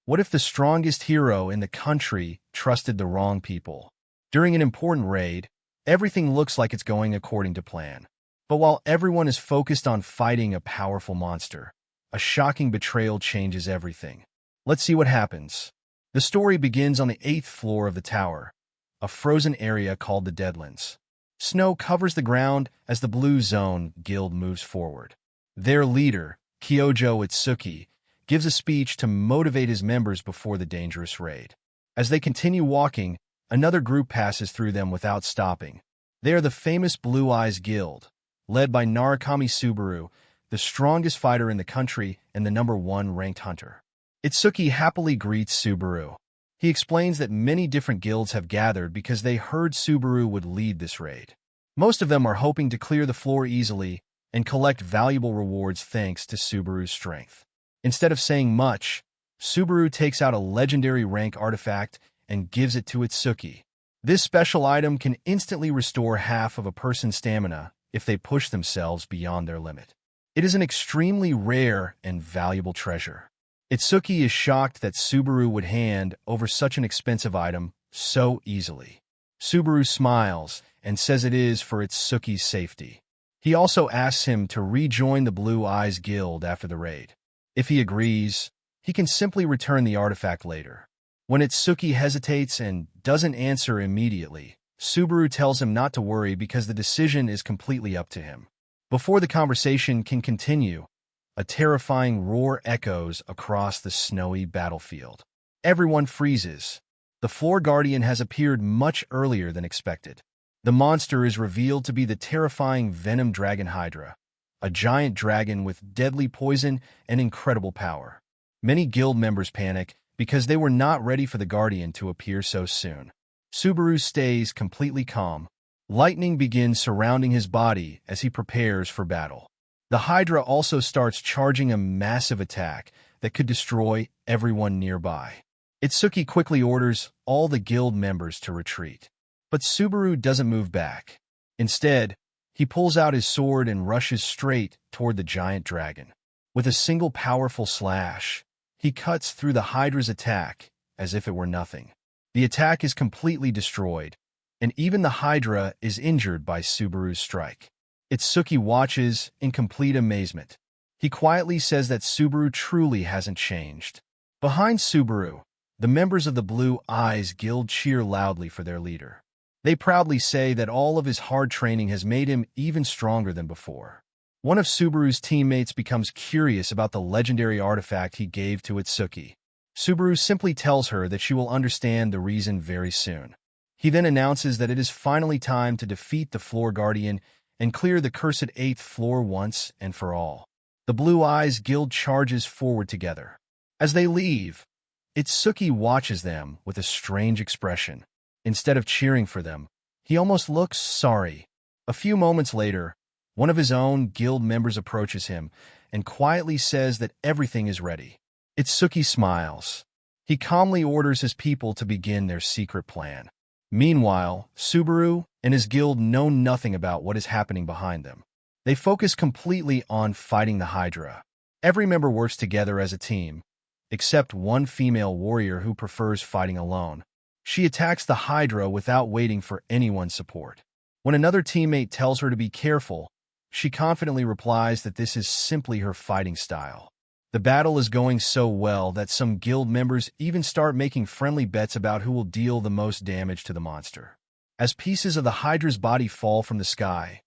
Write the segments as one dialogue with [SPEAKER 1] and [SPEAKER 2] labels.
[SPEAKER 1] What if the strongest hero in the country trusted the wrong people? During an important raid, everything looks like it's going according to plan. But while everyone is focused on fighting a powerful monster, a shocking betrayal changes everything. Let's see what happens. The story begins on the 8th floor of the tower, a frozen area called the Deadlands. Snow covers the ground as the Blue Zone Guild moves forward. Their leader, Kyojo Itsuki, gives a speech to motivate his members before the dangerous raid. As they continue walking, another group passes through them without stopping. They are the famous Blue Eyes Guild, led by Narukami Subaru, the strongest fighter in the country and the #1 ranked hunter. Itsuki happily greets Subaru. He explains that many different guilds have gathered because they heard Subaru would lead this raid. Most of them are hoping to clear the floor easily and collect valuable rewards thanks to Subaru's strength. Instead of saying much, Subaru takes out a legendary rank artifact and gives it to Itsuki. This special item can instantly restore half of a person's stamina if they push themselves beyond their limit. It is an extremely rare and valuable treasure. Itsuki is shocked that Subaru would hand over such an expensive item so easily. Subaru smiles and says it is for Itsuki's safety. He also asks him to rejoin the Blue Eyes Guild after the raid. If he agrees, he can simply return the artifact later. When Itsuki hesitates and doesn't answer immediately, Subaru tells him not to worry because the decision is completely up to him. Before the conversation can continue, a terrifying roar echoes across the snowy battlefield. Everyone freezes. The Floor Guardian has appeared much earlier than expected. The monster is revealed to be the terrifying Venom Dragon Hydra, a giant dragon with deadly poison and incredible power. Many guild members panic because they were not ready for the Guardian to appear so soon. Subaru stays completely calm. Lightning begins surrounding his body as he prepares for battle. The Hydra also starts charging a massive attack that could destroy everyone nearby. Itsuki quickly orders all the guild members to retreat. But Subaru doesn't move back. Instead, he pulls out his sword and rushes straight toward the giant dragon. With a single powerful slash, he cuts through the Hydra's attack as if it were nothing. The attack is completely destroyed, and even the Hydra is injured by Subaru's strike. Itsuki watches in complete amazement. He quietly says that Subaru truly hasn't changed. Behind Subaru, the members of the Blue Eyes Guild cheer loudly for their leader. They proudly say that all of his hard training has made him even stronger than before. One of Subaru's teammates becomes curious about the legendary artifact he gave to Itsuki. Subaru simply tells her that she will understand the reason very soon. He then announces that it is finally time to defeat the Floor Guardian and clear the cursed 8th floor once and for all. The Blue Eyes Guild charges forward together. As they leave, Itsuki watches them with a strange expression. Instead of cheering for them, he almost looks sorry. A few moments later, one of his own guild members approaches him and quietly says that everything is ready. Itsuki smiles. He calmly orders his people to begin their secret plan. Meanwhile, Subaru and his guild know nothing about what is happening behind them. They focus completely on fighting the Hydra. Every member works together as a team, except one female warrior who prefers fighting alone. She attacks the Hydra without waiting for anyone's support. When another teammate tells her to be careful, she confidently replies that this is simply her fighting style. The battle is going so well that some guild members even start making friendly bets about who will deal the most damage to the monster. As pieces of the Hydra's body fall from the sky,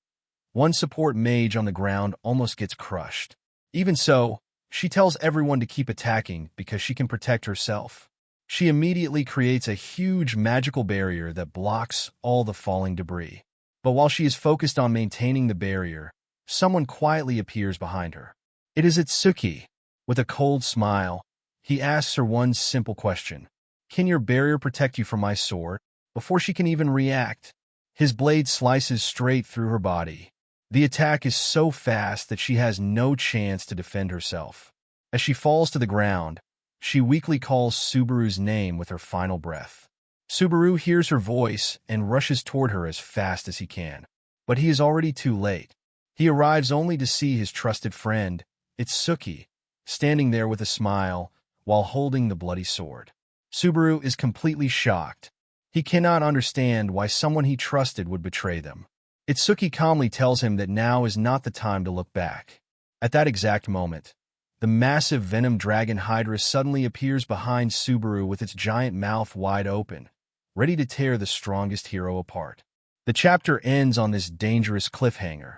[SPEAKER 1] one support mage on the ground almost gets crushed. Even so, she tells everyone to keep attacking because she can protect herself. She immediately creates a huge magical barrier that blocks all the falling debris. But while she is focused on maintaining the barrier, someone quietly appears behind her. It is Itsuki. With a cold smile, he asks her one simple question. "Can your barrier protect you from my sword?" Before she can even react, his blade slices straight through her body. The attack is so fast that she has no chance to defend herself. As she falls to the ground, she weakly calls Subaru's name with her final breath. Subaru hears her voice and rushes toward her as fast as he can. But he is already too late. He arrives only to see his trusted friend, Itsuki, standing there with a smile, while holding the bloody sword. Subaru is completely shocked. He cannot understand why someone he trusted would betray them. Itsuki calmly tells him that now is not the time to look back. At that exact moment, the massive venom dragon Hydra suddenly appears behind Subaru with its giant mouth wide open, ready to tear the strongest hero apart. The chapter ends on this dangerous cliffhanger.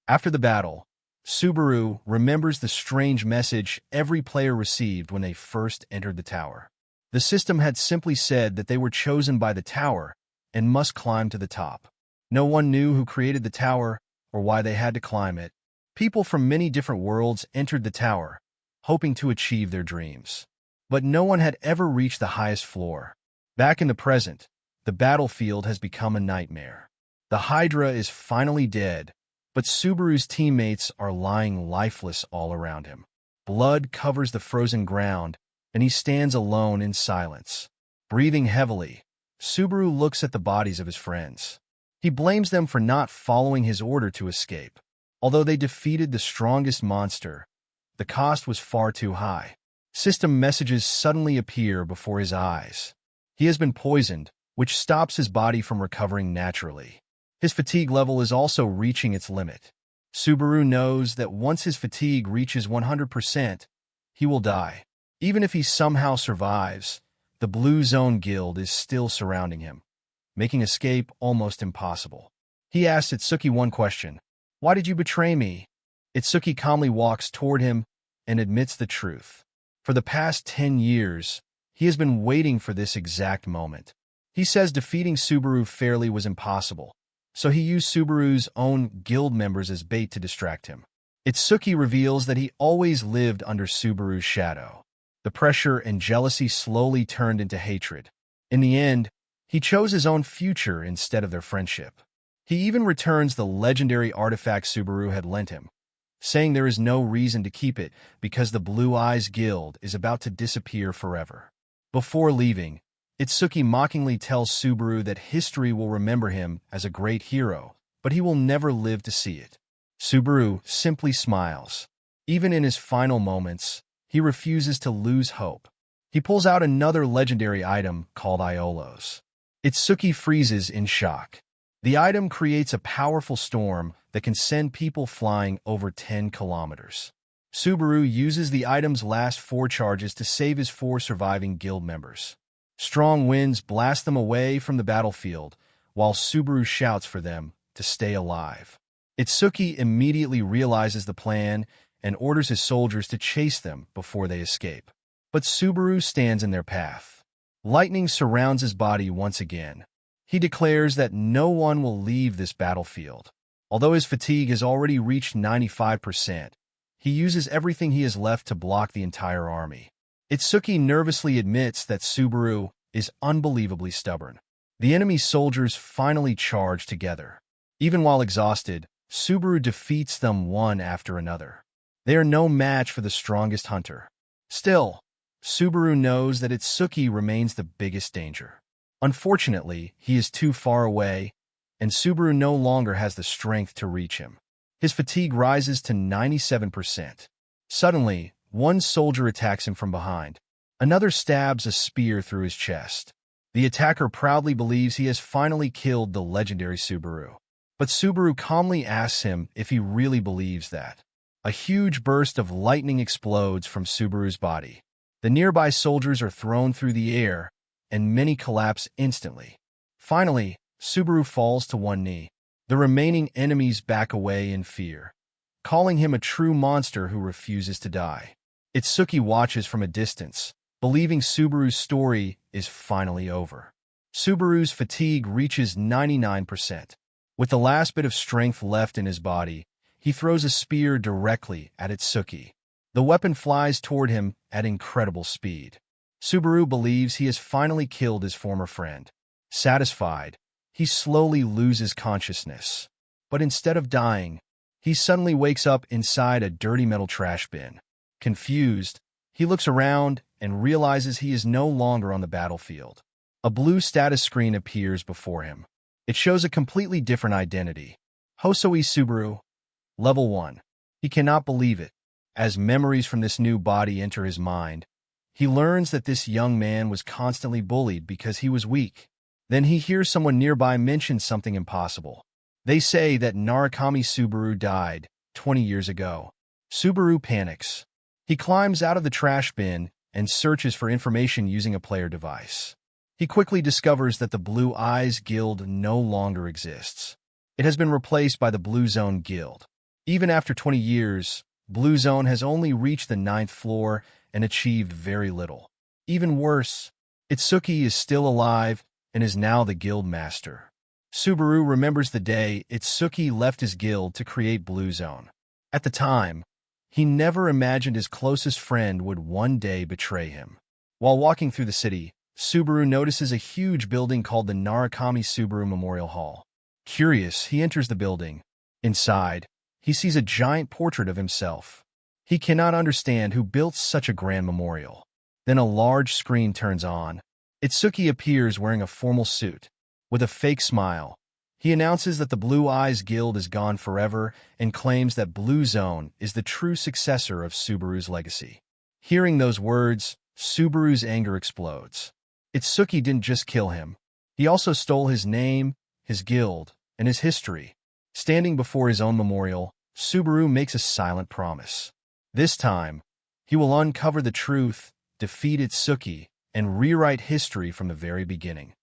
[SPEAKER 1] After the battle, Subaru remembers the strange message every player received when they first entered the tower. The system had simply said that they were chosen by the tower and must climb to the top. No one knew who created the tower or why they had to climb it. People from many different worlds entered the tower, hoping to achieve their dreams. But no one had ever reached the highest floor. Back in the present, the battlefield has become a nightmare. The Hydra is finally dead, but Subaru's teammates are lying lifeless all around him. Blood covers the frozen ground, and he stands alone in silence. Breathing heavily, Subaru looks at the bodies of his friends. He blames them for not following his order to escape. Although they defeated the strongest monster, the cost was far too high. System messages suddenly appear before his eyes. He has been poisoned, which stops his body from recovering naturally. His fatigue level is also reaching its limit. Subaru knows that once his fatigue reaches 100%, he will die. Even if he somehow survives, the Blue Zone Guild is still surrounding him, making escape almost impossible. He asks Itsuki one question: "Why did you betray me?" Itsuki calmly walks toward him and admits the truth. For the past 10 years, he has been waiting for this exact moment. He says defeating Subaru fairly was impossible, so he used Subaru's own guild members as bait to distract him. Itsuki reveals that he always lived under Subaru's shadow. The pressure and jealousy slowly turned into hatred. In the end, he chose his own future instead of their friendship. He even returns the legendary artifact Subaru had lent him, saying there is no reason to keep it because the Blue Eyes Guild is about to disappear forever. Before leaving, Itsuki mockingly tells Subaru that history will remember him as a great hero, but he will never live to see it. Subaru simply smiles. Even in his final moments, he refuses to lose hope. He pulls out another legendary item called Iolos. Itsuki freezes in shock. The item creates a powerful storm that can send people flying over 10 kilometers. Subaru uses the item's last 4 charges to save his 4 surviving guild members. Strong winds blast them away from the battlefield, while Subaru shouts for them to stay alive. Itsuki immediately realizes the plan and orders his soldiers to chase them before they escape. But Subaru stands in their path. Lightning surrounds his body once again. He declares that no one will leave this battlefield. Although his fatigue has already reached 95%, he uses everything he has left to block the entire army. Itsuki nervously admits that Subaru is unbelievably stubborn. The enemy soldiers finally charge together. Even while exhausted, Subaru defeats them one after another. They are no match for the strongest hunter. Still, Subaru knows that Itsuki remains the biggest danger. Unfortunately, he is too far away, and Subaru no longer has the strength to reach him. His fatigue rises to 97%. Suddenly, one soldier attacks him from behind. Another stabs a spear through his chest. The attacker proudly believes he has finally killed the legendary Subaru. But Subaru calmly asks him if he really believes that. A huge burst of lightning explodes from Subaru's body. The nearby soldiers are thrown through the air, and many collapse instantly. Finally, Subaru falls to one knee. The remaining enemies back away in fear, calling him a true monster who refuses to die. Itsuki watches from a distance, believing Subaru's story is finally over. Subaru's fatigue reaches 99%. With the last bit of strength left in his body, he throws a spear directly at Itsuki. The weapon flies toward him at incredible speed. Subaru believes he has finally killed his former friend. Satisfied, he slowly loses consciousness. But instead of dying, he suddenly wakes up inside a dirty metal trash bin. Confused, he looks around and realizes he is no longer on the battlefield. A blue status screen appears before him. It shows a completely different identity. Hosoi Subaru, Level 1. He cannot believe it. As memories from this new body enter his mind, He learns that this young man was constantly bullied because he was weak. Then he hears someone nearby mention something impossible. They say that Narukami Subaru died 20 years ago. Subaru panics. He climbs out of the trash bin and searches for information using a player device. He quickly discovers that the Blue Eyes Guild no longer exists. It has been replaced by the Blue Zone Guild. Even after 20 years, Blue Zone has only reached the 9th floor and achieved very little. Even worse, Itsuki is still alive and is now the guild master. Subaru remembers the day Itsuki left his guild to create Blue Zone. At the time, he never imagined his closest friend would one day betray him. While walking through the city, Subaru notices a huge building called the Narukami Subaru Memorial Hall. Curious, he enters the building. Inside, he sees a giant portrait of himself. He cannot understand who built such a grand memorial. Then a large screen turns on. Itsuki appears wearing a formal suit. With a fake smile, he announces that the Blue Eyes Guild is gone forever and claims that Blue Zone is the true successor of Subaru's legacy. Hearing those words, Subaru's anger explodes. Itsuki didn't just kill him. He also stole his name, his guild, and his history. Standing before his own memorial, Subaru makes a silent promise. This time, he will uncover the truth, defeat Itsuki, and rewrite history from the very beginning.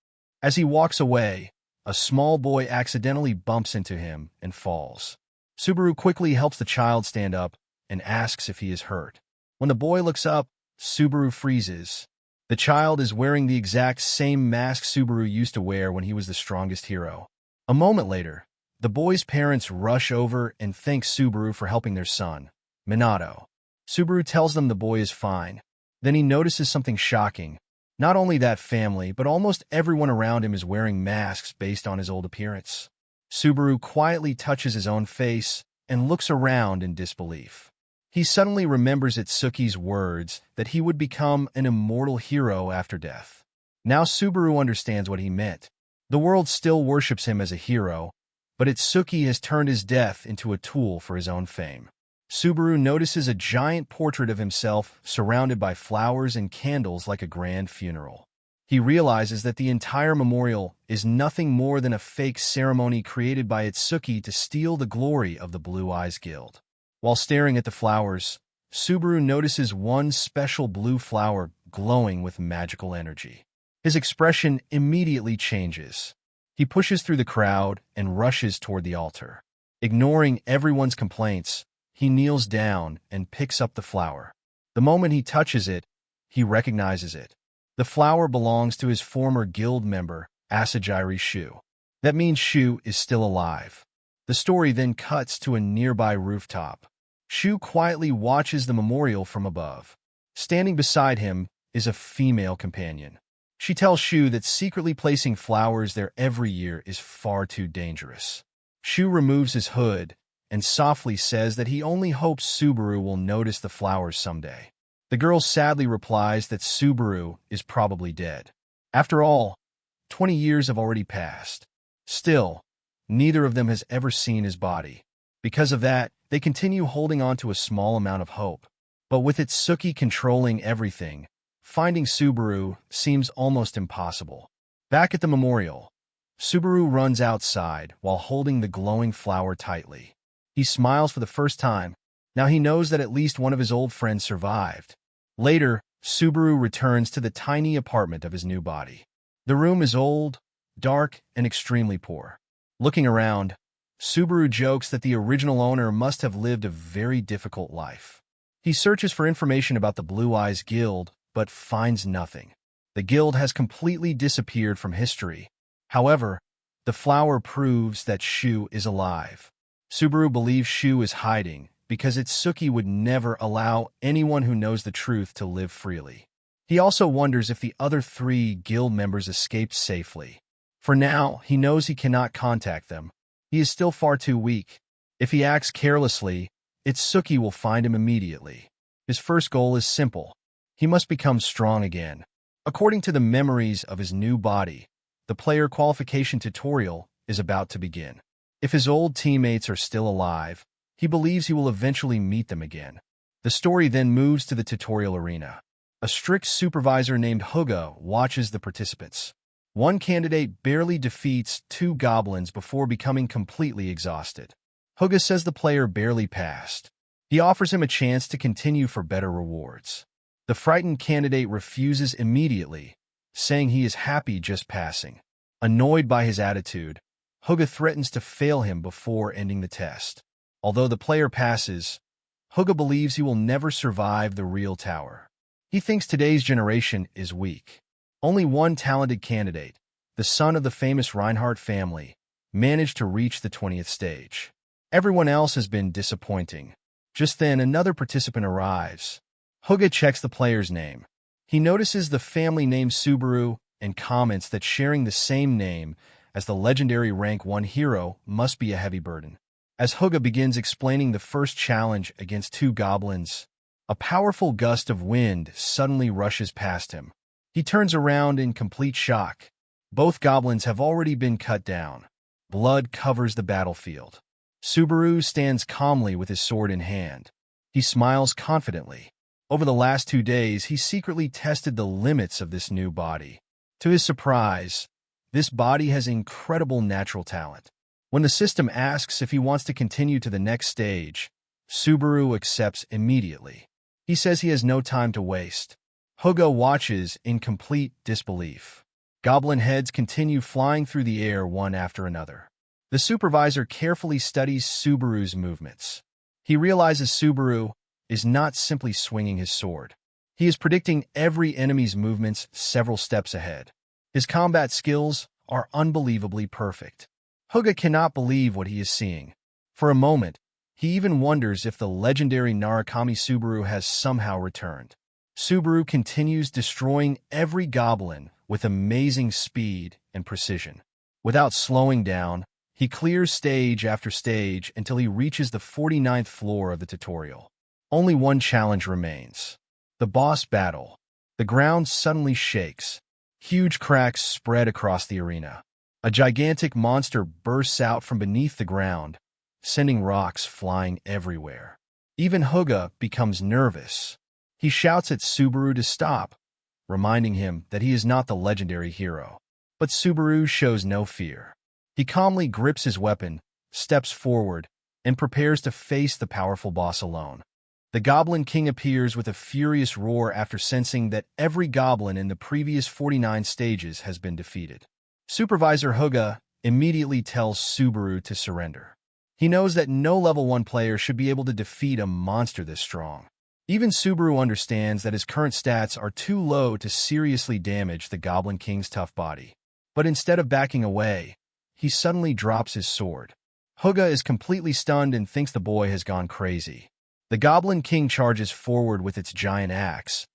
[SPEAKER 1] As he walks away, a small boy accidentally bumps into him and falls. Subaru quickly helps the child stand up and asks if he is hurt. When the boy looks up, Subaru freezes. The child is wearing the exact same mask Subaru used to wear when he was the strongest hero. A moment later, the boy's parents rush over and thank Subaru for helping their son, Minato. Subaru tells them the boy is fine. Then he notices something shocking. Not only that family, but almost everyone around him is wearing masks based on his old appearance. Subaru quietly touches his own face and looks around in disbelief. He suddenly remembers Itsuki's words that he would become an immortal hero after death. Now Subaru understands what he meant. The world still worships him as a hero, but Itsuki has turned his death into a tool for his own fame. Subaru notices a giant portrait of himself surrounded by flowers and candles like a grand funeral. He realizes that the entire memorial is nothing more than a fake ceremony created by Itsuki to steal the glory of the Blue Eyes Guild. While staring at the flowers, Subaru notices one special blue flower glowing with magical energy. His expression immediately changes. He pushes through the crowd and rushes toward the altar. Ignoring everyone's complaints, he kneels down and picks up the flower. The moment he touches it, he recognizes it. The flower belongs to his former guild member, Asajiri Shu. That means Shu is still alive. The story then cuts to a nearby rooftop. Shu quietly watches the memorial from above. Standing beside him is a female companion. She tells Shu that secretly placing flowers there every year is far too dangerous. Shu removes his hood and softly says that he only hopes Subaru will notice the flowers someday. The girl sadly replies that Subaru is probably dead. After all, 20 years have already passed. Still, neither of them has ever seen his body. Because of that, they continue holding on to a small amount of hope. But with Itsuki controlling everything, finding Subaru seems almost impossible. Back at the memorial, Subaru runs outside while holding the glowing flower tightly. He smiles for the first time. Now he knows that at least one of his old friends survived. Later, Subaru returns to the tiny apartment of his new body. The room is old, dark, and extremely poor. Looking around, Subaru jokes that the original owner must have lived a very difficult life. He searches for information about the Blue Eyes Guild, but finds nothing. The guild has completely disappeared from history. However, the flower proves that Shu is alive. Subaru believes Shu is hiding because Itsuki would never allow anyone who knows the truth to live freely. He also wonders if the other 3 guild members escaped safely. For now, he knows he cannot contact them. He is still far too weak. If he acts carelessly, Itsuki will find him immediately. His first goal is simple. He must become strong again. According to the memories of his new body, the player qualification tutorial is about to begin. If his old teammates are still alive, he believes he will eventually meet them again. The story then moves to the tutorial arena. A strict supervisor named Huga watches the participants. One candidate barely defeats 2 goblins before becoming completely exhausted. Huga says the player barely passed. He offers him a chance to continue for better rewards. The frightened candidate refuses immediately, saying he is happy just passing. Annoyed by his attitude, Huga threatens to fail him before ending the test. Although the player passes, Huga believes he will never survive the real tower. He thinks today's generation is weak. Only one talented candidate, the son of the famous Reinhardt family, managed to reach the 20th stage. Everyone else has been disappointing. Just then, another participant arrives. Huga checks the player's name. He notices the family name Subaru and comments that sharing the same name as the legendary rank 1 hero must be a heavy burden. As Huga begins explaining the first challenge against 2 goblins, a powerful gust of wind suddenly rushes past him. He turns around in complete shock. Both goblins have already been cut down. Blood covers the battlefield. Subaru stands calmly with his sword in hand. He smiles confidently. Over the last 2 days, he secretly tested the limits of this new body. To his surprise, this body has incredible natural talent. When the system asks if he wants to continue to the next stage, Subaru accepts immediately. He says he has no time to waste. Huga watches in complete disbelief. Goblin heads continue flying through the air one after another. The supervisor carefully studies Subaru's movements. He realizes Subaru is not simply swinging his sword. He is predicting every enemy's movements several steps ahead. His combat skills are unbelievably perfect. Huga cannot believe what he is seeing. For a moment, he even wonders if the legendary Narukami Subaru has somehow returned. Subaru continues destroying every goblin with amazing speed and precision. Without slowing down, he clears stage after stage until he reaches the 49th floor of the tutorial. Only one challenge remains: the boss battle. The ground suddenly shakes. Huge cracks spread across the arena. A gigantic monster bursts out from beneath the ground, sending rocks flying everywhere. Even Huga becomes nervous. He shouts at Subaru to stop, reminding him that he is not the legendary hero. But Subaru shows no fear. He calmly grips his weapon, steps forward, and prepares to face the powerful boss alone. The Goblin King appears with a furious roar after sensing that every goblin in the previous 49 stages has been defeated. Supervisor Huga immediately tells Subaru to surrender. He knows that no level 1 player should be able to defeat a monster this strong. Even Subaru understands that his current stats are too low to seriously damage the Goblin King's tough body. But instead of backing away, he suddenly drops his sword. Huga is completely stunned and thinks the boy has gone crazy. The Goblin King charges forward with its giant axe,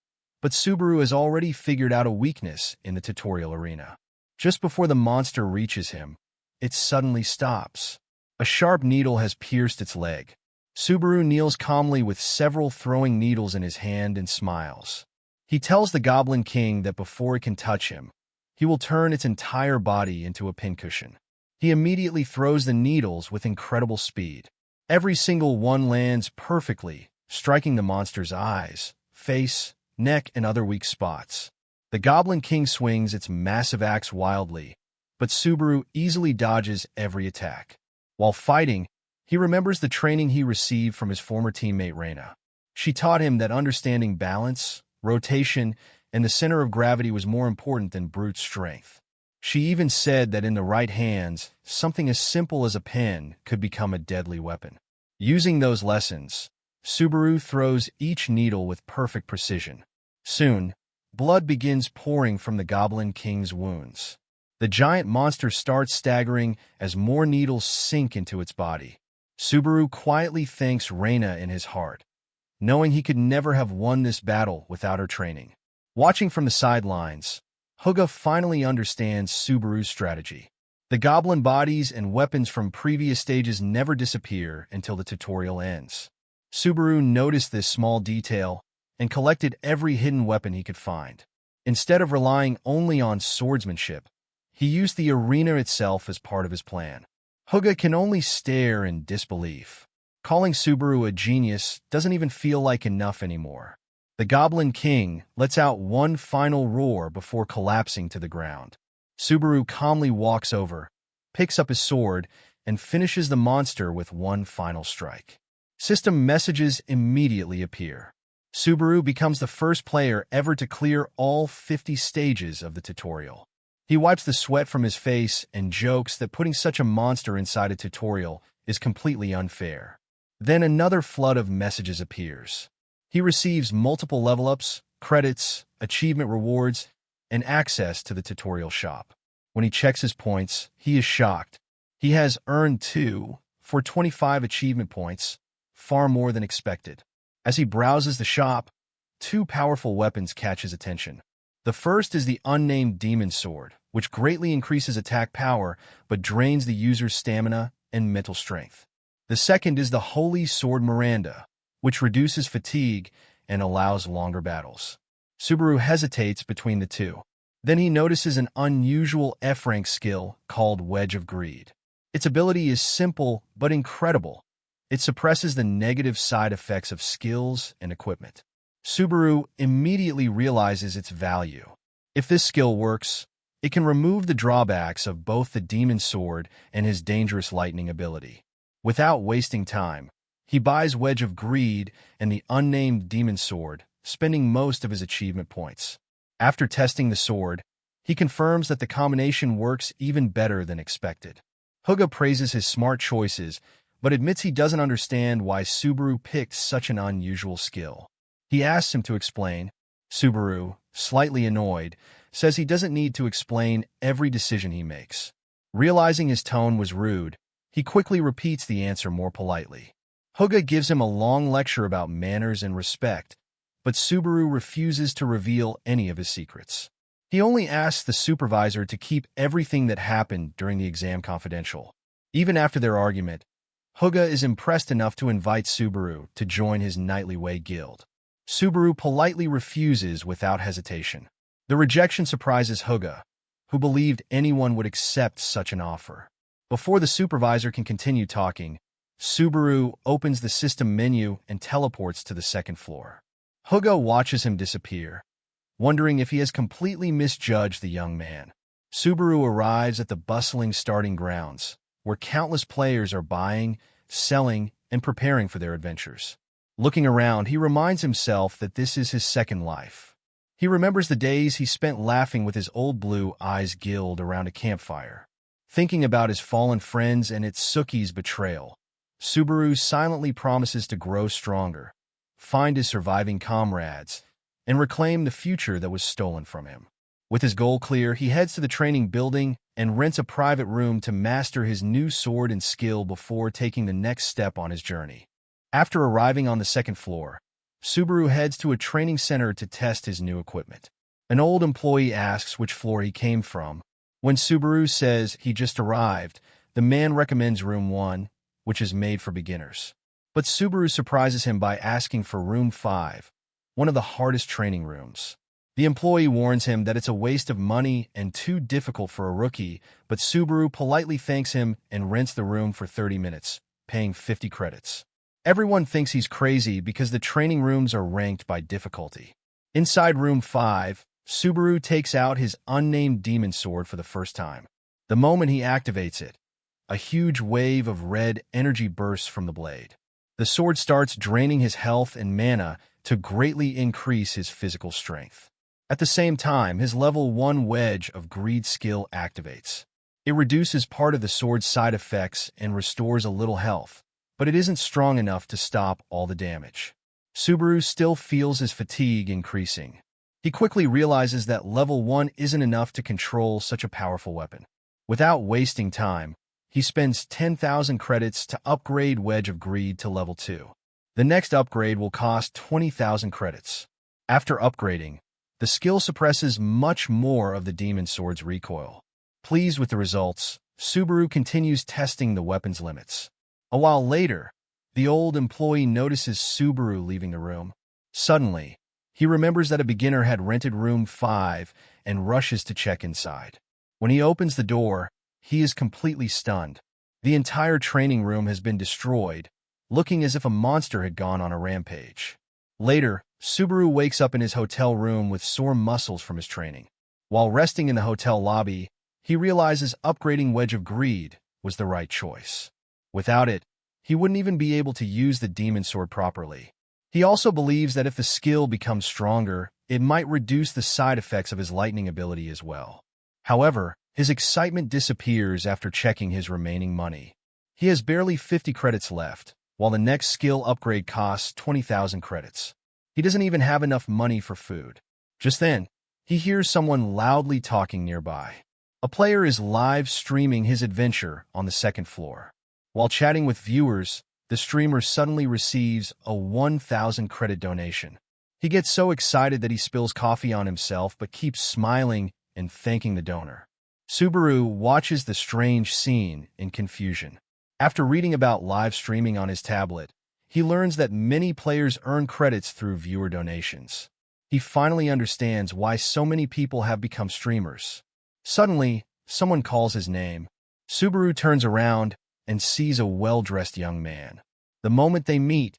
[SPEAKER 1] but Subaru has already figured out a weakness in the tutorial arena. Just before the monster reaches him, it suddenly stops. A sharp needle has pierced its leg. Subaru kneels calmly with several throwing needles in his hand and smiles. He tells the Goblin King that before it can touch him, he will turn its entire body into a pincushion. He immediately throws the needles with incredible speed. Every single one lands perfectly, striking the monster's eyes, face, neck, and other weak spots. The Goblin King swings its massive axe wildly, but Subaru easily dodges every attack. While fighting, he remembers the training he received from his former teammate Reina. She taught him that understanding balance, rotation, and the center of gravity was more important than brute strength. She even said that in the right hands, something as simple as a pen could become a deadly weapon. Using those lessons, Subaru throws each needle with perfect precision. Soon, blood begins pouring from the Goblin King's wounds. The giant monster starts staggering as more needles sink into its body. Subaru quietly thanks Reina in his heart, knowing he could never have won this battle without her training. Watching from the sidelines, Huga finally understands Subaru's strategy. The goblin bodies and weapons from previous stages never disappear until the tutorial ends. Subaru noticed this small detail and collected every hidden weapon he could find. Instead of relying only on swordsmanship, he used the arena itself as part of his plan. Huga can only stare in disbelief. Calling Subaru a genius doesn't even feel like enough anymore. The Goblin King lets out one final roar before collapsing to the ground. Subaru calmly walks over, picks up his sword, and finishes the monster with one final strike. System messages immediately appear. Subaru becomes the first player ever to clear all 50 stages of the tutorial. He wipes the sweat from his face and jokes that putting such a monster inside a tutorial is completely unfair. Then another flood of messages appears. He receives multiple level-ups, credits, achievement rewards, and access to the tutorial shop. When he checks his points, he is shocked. He has earned 2 for 25 achievement points, far more than expected. As he browses the shop, 2 powerful weapons catch his attention. The first is the unnamed demon sword, which greatly increases attack power but drains the user's stamina and mental strength. The second is the holy sword Miranda, which reduces fatigue and allows longer battles. Subaru hesitates between the two. Then he notices an unusual F-rank skill called Wedge of Greed. Its ability is simple but incredible. It suppresses the negative side effects of skills and equipment. Subaru immediately realizes its value. If this skill works, it can remove the drawbacks of both the demon sword and his dangerous lightning ability. Without wasting time, he buys Wedge of Greed and the unnamed demon sword, spending most of his achievement points. After testing the sword, he confirms that the combination works even better than expected. Huga praises his smart choices, but admits he doesn't understand why Subaru picked such an unusual skill. He asks him to explain. Subaru, slightly annoyed, says he doesn't need to explain every decision he makes. Realizing his tone was rude, he quickly repeats the answer more politely. Huga gives him a long lecture about manners and respect, but Subaru refuses to reveal any of his secrets. He only asks the supervisor to keep everything that happened during the exam confidential. Even after their argument, Huga is impressed enough to invite Subaru to join his Nightly Way guild. Subaru politely refuses without hesitation. The rejection surprises Huga, who believed anyone would accept such an offer. Before the supervisor can continue talking, Subaru opens the system menu and teleports to the second floor. Huga watches him disappear, wondering if he has completely misjudged the young man. Subaru arrives at the bustling starting grounds, where countless players are buying, selling, and preparing for their adventures. Looking around, he reminds himself that this is his second life. He remembers the days he spent laughing with his old Blue Eyes guild around a campfire. Thinking about his fallen friends and Itsuki's betrayal, Subaru silently promises to grow stronger, find his surviving comrades, and reclaim the future that was stolen from him. With his goal clear, he heads to the training building and rents a private room to master his new sword and skill before taking the next step on his journey. After arriving on the second floor, Subaru heads to a training center to test his new equipment. An old employee asks which floor he came from. When Subaru says he just arrived, the man recommends room 1, which is made for beginners. But Subaru surprises him by asking for room 5, one of the hardest training rooms. The employee warns him that it's a waste of money and too difficult for a rookie, but Subaru politely thanks him and rents the room for 30 minutes, paying 50 credits. Everyone thinks he's crazy because the training rooms are ranked by difficulty. Inside room 5, Subaru takes out his unnamed demon sword for the first time. The moment he activates it, a huge wave of red energy bursts from the blade. The sword starts draining his health and mana to greatly increase his physical strength. At the same time, his level 1 Wedge of Greed skill activates. It reduces part of the sword's side effects and restores a little health, but it isn't strong enough to stop all the damage. Subaru still feels his fatigue increasing. He quickly realizes that level 1 isn't enough to control such a powerful weapon. Without wasting time, he spends 10,000 credits to upgrade Wedge of Greed to level 2. The next upgrade will cost 20,000 credits. After upgrading, the skill suppresses much more of the demon sword's recoil. Pleased with the results, Subaru continues testing the weapon's limits. A while later, the old employee notices Subaru leaving the room. Suddenly, he remembers that a beginner had rented room 5 and rushes to check inside. When he opens the door, he is completely stunned. The entire training room has been destroyed, looking as if a monster had gone on a rampage. Later, Subaru wakes up in his hotel room with sore muscles from his training. While resting in the hotel lobby, he realizes upgrading Wedge of Greed was the right choice. Without it, he wouldn't even be able to use the demon sword properly. He also believes that if the skill becomes stronger, it might reduce the side effects of his lightning ability as well. However, his excitement disappears after checking his remaining money. He has barely 50 credits left, while the next skill upgrade costs 20,000 credits. He doesn't even have enough money for food. Just then, he hears someone loudly talking nearby. A player is live streaming his adventure on the second floor. While chatting with viewers, the streamer suddenly receives a 1,000 credit donation. He gets so excited that he spills coffee on himself but keeps smiling and thanking the donor. Subaru watches the strange scene in confusion. After reading about live streaming on his tablet, he learns that many players earn credits through viewer donations. He finally understands why so many people have become streamers. Suddenly, someone calls his name. Subaru turns around and sees a well-dressed young man. The moment they meet,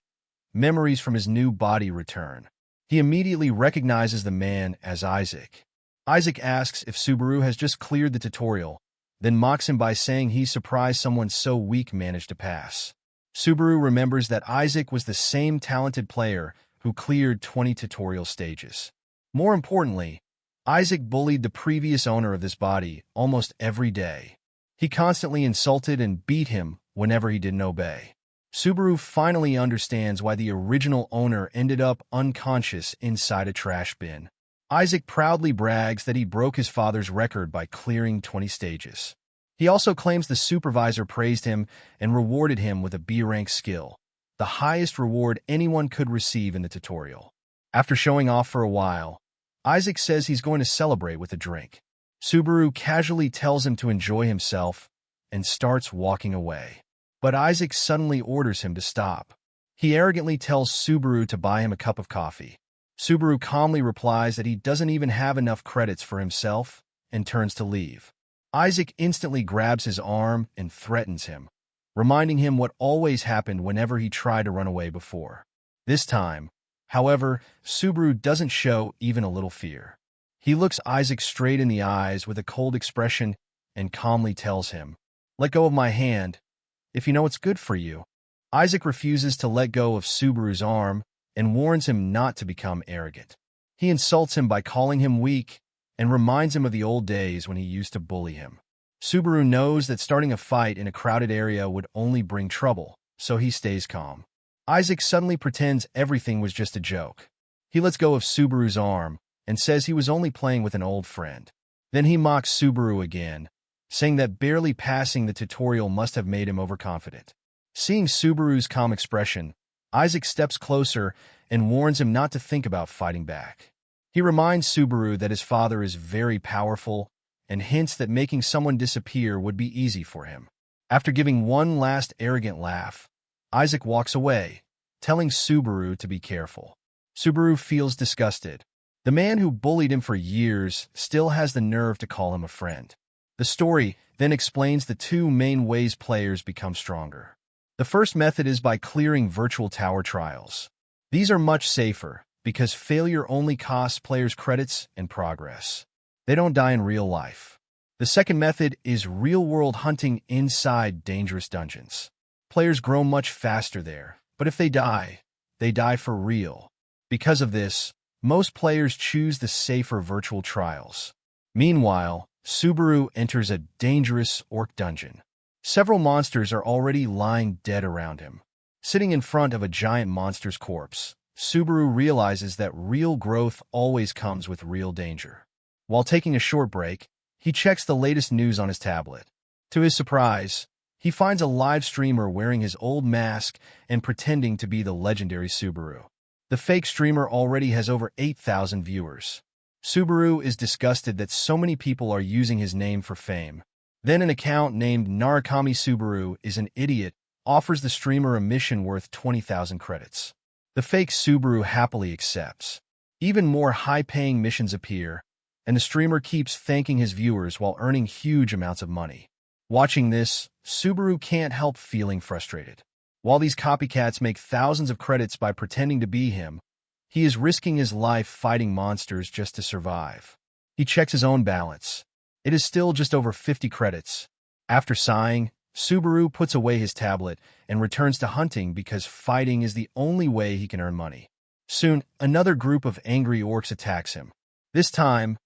[SPEAKER 1] memories from his new body return. He immediately recognizes the man as Isaac. Isaac asks if Subaru has just cleared the tutorial, then mocks him by saying he's surprised someone so weak managed to pass. Subaru remembers that Isaac was the same talented player who cleared 20 tutorial stages. More importantly, Isaac bullied the previous owner of this body almost every day. He constantly insulted and beat him whenever he didn't obey. Subaru finally understands why the original owner ended up unconscious inside a trash bin. Isaac proudly brags that he broke his father's record by clearing 20 stages. He also claims the supervisor praised him and rewarded him with a B-rank skill, the highest reward anyone could receive in the tutorial. After showing off for a while, Isaac says he's going to celebrate with a drink. Subaru casually tells him to enjoy himself and starts walking away. But Isaac suddenly orders him to stop. He arrogantly tells Subaru to buy him a cup of coffee. Subaru calmly replies that he doesn't even have enough credits for himself and turns to leave. Isaac instantly grabs his arm and threatens him, reminding him what always happened whenever he tried to run away before. This time, however, Subaru doesn't show even a little fear. He looks Isaac straight in the eyes with a cold expression and calmly tells him, "Let go of my hand, if you know it's good for you." Isaac refuses to let go of Subaru's arm and warns him not to become arrogant. He insults him by calling him weak and reminds him of the old days when he used to bully him. Subaru knows that starting a fight in a crowded area would only bring trouble, so he stays calm. Isaac suddenly pretends everything was just a joke. He lets go of Subaru's arm and says he was only playing with an old friend. Then he mocks Subaru again, saying that barely passing the tutorial must have made him overconfident. Seeing Subaru's calm expression, Isaac steps closer and warns him not to think about fighting back. He reminds Subaru that his father is very powerful and hints that making someone disappear would be easy for him. After giving one last arrogant laugh, Isaac walks away, telling Subaru to be careful. Subaru feels disgusted. The man who bullied him for years still has the nerve to call him a friend. The story then explains the two main ways players become stronger. The first method is by clearing virtual tower trials. These are much safer because failure only costs players credits and progress. They don't die in real life. The second method is real-world hunting inside dangerous dungeons. Players grow much faster there, but if they die for real. Because of this, most players choose the safer virtual trials. Meanwhile, Subaru enters a dangerous orc dungeon. Several monsters are already lying dead around him. Sitting in front of a giant monster's corpse, Subaru realizes that real growth always comes with real danger. While taking a short break, he checks the latest news on his tablet. To his surprise, he finds a live streamer wearing his old mask and pretending to be the legendary Subaru. The fake streamer already has over 8,000 viewers. Subaru is disgusted that so many people are using his name for fame. Then an account named Narakami Subaru is an idiot, offers the streamer a mission worth 20,000 credits. The fake Subaru happily accepts. Even more high-paying missions appear, and the streamer keeps thanking his viewers while earning huge amounts of money. Watching this, Subaru can't help feeling frustrated. While these copycats make thousands of credits by pretending to be him, He is risking his life fighting monsters just to survive. He checks his own balance. It is still just over 50 credits. After sighing, Subaru puts away his tablet and returns to hunting because fighting is the only way he can earn money. Soon, another group of angry orcs attacks him. This time,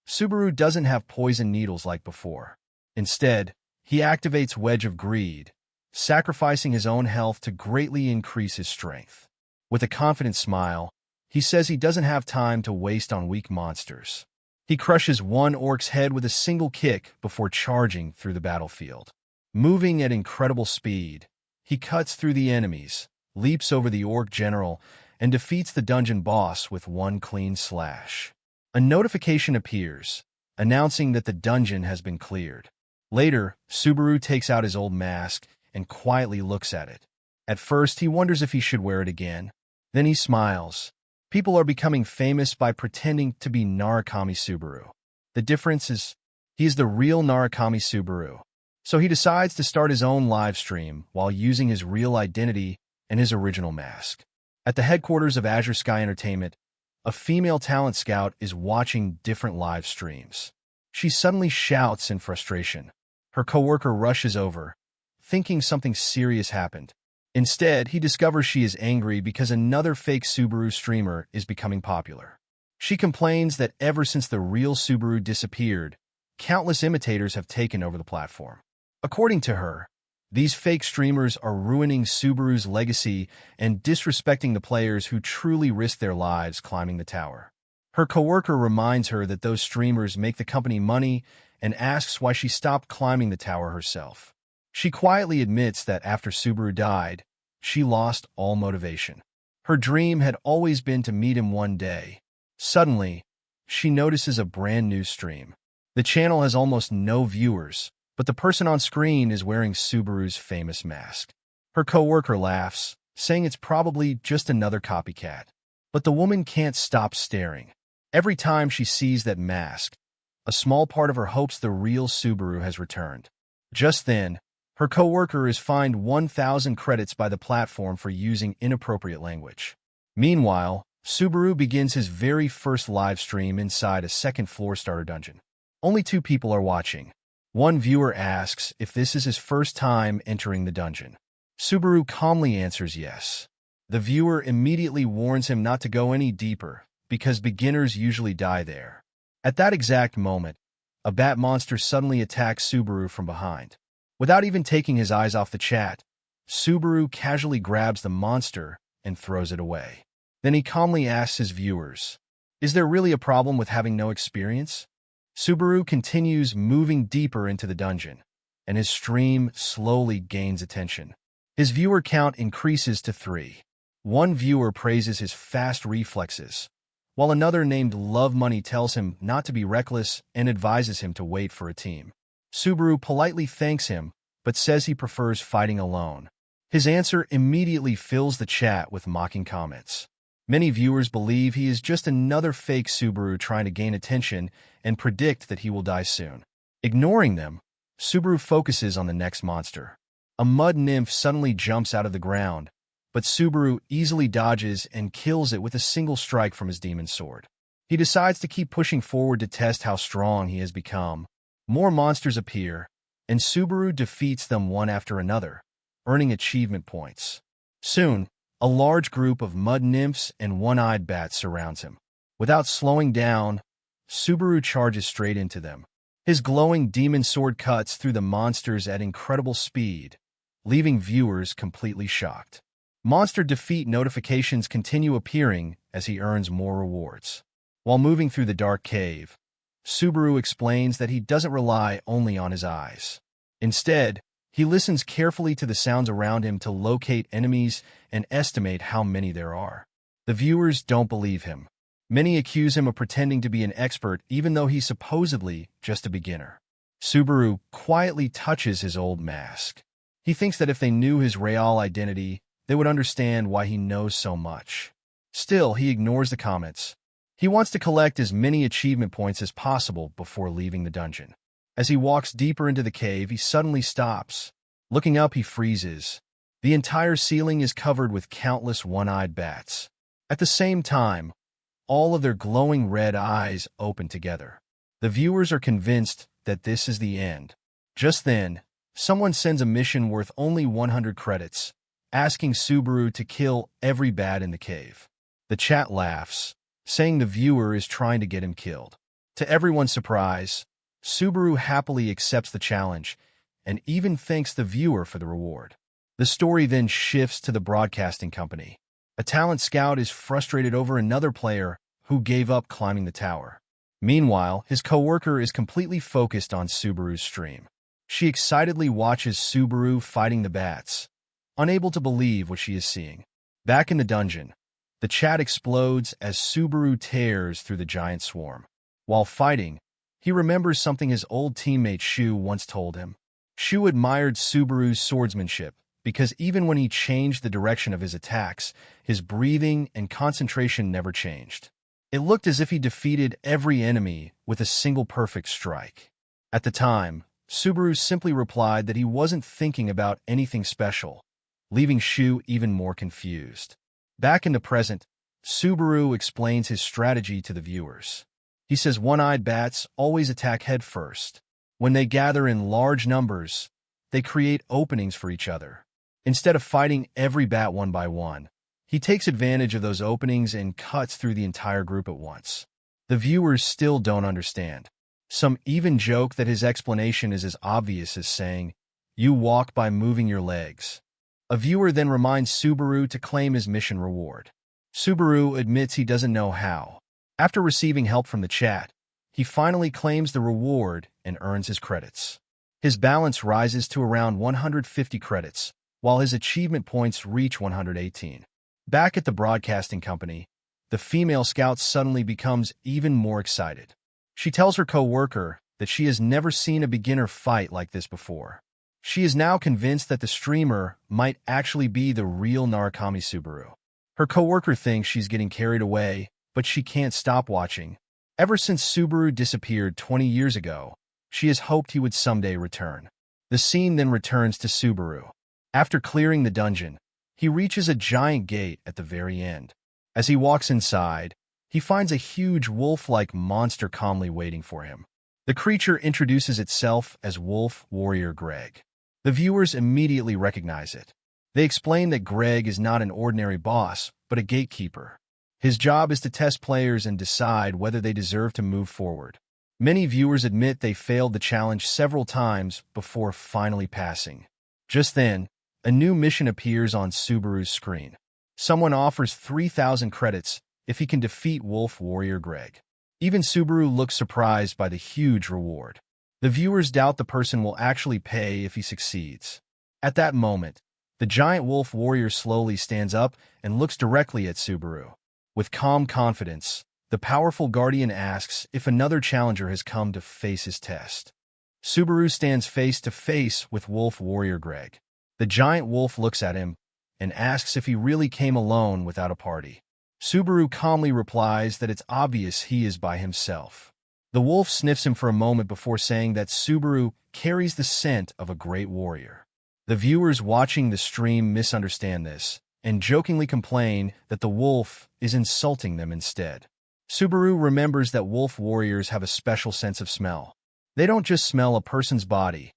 [SPEAKER 1] Subaru doesn't have poison needles like before. Instead, he activates Wedge of Greed, sacrificing his own health to greatly increase his strength. With a confident smile, he says he doesn't have time to waste on weak monsters. He crushes one orc's head with a single kick before charging through the battlefield. Moving at incredible speed, he cuts through the enemies, leaps over the orc general, and defeats the dungeon boss with one clean slash. A notification appears, announcing that the dungeon has been cleared. Later, Subaru takes out his old mask and quietly looks at it. At first, he wonders if he should wear it again. Then he smiles. People are becoming famous by pretending to be Narukami Subaru. The difference is, he is the real Narukami Subaru. So he decides to start his own live stream while using his real identity and his original mask. At the headquarters of Azure Sky Entertainment, a female talent scout is watching different live streams. She suddenly shouts in frustration. Her coworker rushes over, thinking something serious happened. Instead, he discovers she is angry because another fake Subaru streamer is becoming popular. She complains that ever since the real Subaru disappeared, countless imitators have taken over the platform. According to her, these fake streamers are ruining Subaru's legacy and disrespecting the players who truly risk their lives climbing the tower. Her coworker reminds her that those streamers make the company money and asks why she stopped climbing the tower herself. She quietly admits that after Subaru died, she lost all motivation. Her dream had always been to meet him one day. Suddenly, she notices a brand new stream. The channel has almost no viewers, but the person on screen is wearing Subaru's famous mask. Her coworker laughs, saying it's probably just another copycat. But the woman can't stop staring. Every time she sees that mask, a small part of her hopes the real Subaru has returned. Just then, her coworker is fined 1,000 credits by the platform for using inappropriate language. Meanwhile, Subaru begins his very first live stream inside a second-floor starter dungeon. Only 2 people are watching. One viewer asks if this is his first time entering the dungeon. Subaru calmly answers yes. The viewer immediately warns him not to go any deeper, because beginners usually die there. At that exact moment, a bat monster suddenly attacks Subaru from behind. Without even taking his eyes off the chat, Subaru casually grabs the monster and throws it away. Then he calmly asks his viewers, "Is there really a problem with having no experience?" Subaru continues moving deeper into the dungeon, and his stream slowly gains attention. His viewer count increases to 3. One viewer praises his fast reflexes, while another named Love Money tells him not to be reckless and advises him to wait for a team. Subaru politely thanks him, but says he prefers fighting alone. His answer immediately fills the chat with mocking comments. Many viewers believe he is just another fake Subaru trying to gain attention and predict that he will die soon. Ignoring them, Subaru focuses on the next monster. A mud nymph suddenly jumps out of the ground, but Subaru easily dodges and kills it with a single strike from his demon sword. He decides to keep pushing forward to test how strong he has become. More monsters appear, and Subaru defeats them one after another, earning achievement points. Soon, a large group of mud nymphs and one-eyed bats surrounds him. Without slowing down, Subaru charges straight into them. His glowing demon sword cuts through the monsters at incredible speed, leaving viewers completely shocked. Monster defeat notifications continue appearing as he earns more rewards. While moving through the dark cave, Subaru explains that he doesn't rely only on his eyes. Instead, he listens carefully to the sounds around him to locate enemies and estimate how many there are. The viewers don't believe him. Many accuse him of pretending to be an expert even though he's supposedly just a beginner. Subaru quietly touches his old mask. He thinks that if they knew his real identity, they would understand why he knows so much. Still, he ignores the comments. He wants to collect as many achievement points as possible before leaving the dungeon. As he walks deeper into the cave, he suddenly stops. Looking up, he freezes. The entire ceiling is covered with countless one-eyed bats. At the same time, all of their glowing red eyes open together. The viewers are convinced that this is the end. Just then, someone sends a mission worth only 100 credits, asking Subaru to kill every bat in the cave. The chat laughs, saying the viewer is trying to get him killed. To everyone's surprise, Subaru happily accepts the challenge and even thanks the viewer for the reward. The story then shifts to the broadcasting company. A talent scout is frustrated over another player who gave up climbing the tower. Meanwhile, his coworker is completely focused on Subaru's stream. She excitedly watches Subaru fighting the bats, unable to believe what she is seeing. Back in the dungeon, the chat explodes as Subaru tears through the giant swarm. While fighting, he remembers something his old teammate Shu once told him. Shu admired Subaru's swordsmanship because even when he changed the direction of his attacks, his breathing and concentration never changed. It looked as if he defeated every enemy with a single perfect strike. At the time, Subaru simply replied that he wasn't thinking about anything special, leaving Shu even more confused. Back in the present, Subaru explains his strategy to the viewers. He says one-eyed bats always attack head first. When they gather in large numbers, they create openings for each other. Instead of fighting every bat one by one, he takes advantage of those openings and cuts through the entire group at once. The viewers still don't understand. Some even joke that his explanation is as obvious as saying, "You walk by moving your legs." A viewer then reminds Subaru to claim his mission reward. Subaru admits he doesn't know how. After receiving help from the chat, he finally claims the reward and earns his credits. His balance rises to around 150 credits, while his achievement points reach 118. Back at the broadcasting company, the female scout suddenly becomes even more excited. She tells her co-worker that she has never seen a beginner fight like this before. She is now convinced that the streamer might actually be the real Narukami Subaru. Her co-worker thinks she's getting carried away, but she can't stop watching. Ever since Subaru disappeared 20 years ago, she has hoped he would someday return. The scene then returns to Subaru. After clearing the dungeon, he reaches a giant gate at the very end. As he walks inside, he finds a huge wolf-like monster calmly waiting for him. The creature introduces itself as Wolf Warrior Greg. The viewers immediately recognize it. They explain that Greg is not an ordinary boss, but a gatekeeper. His job is to test players and decide whether they deserve to move forward. Many viewers admit they failed the challenge several times before finally passing. Just then, a new mission appears on Subaru's screen. Someone offers 3,000 credits if he can defeat Wolf Warrior Greg. Even Subaru looks surprised by the huge reward. The viewers doubt the person will actually pay if he succeeds. At that moment, the giant Wolf Warrior slowly stands up and looks directly at Subaru. With calm confidence, the powerful guardian asks if another challenger has come to face his test. Subaru stands face to face with Wolf Warrior Greg. The giant wolf looks at him and asks if he really came alone without a party. Subaru calmly replies that it's obvious he is by himself. The wolf sniffs him for a moment before saying that Subaru carries the scent of a great warrior. The viewers watching the stream misunderstand this and jokingly complain that the wolf is insulting them instead. Subaru remembers that wolf warriors have a special sense of smell. They don't just smell a person's body,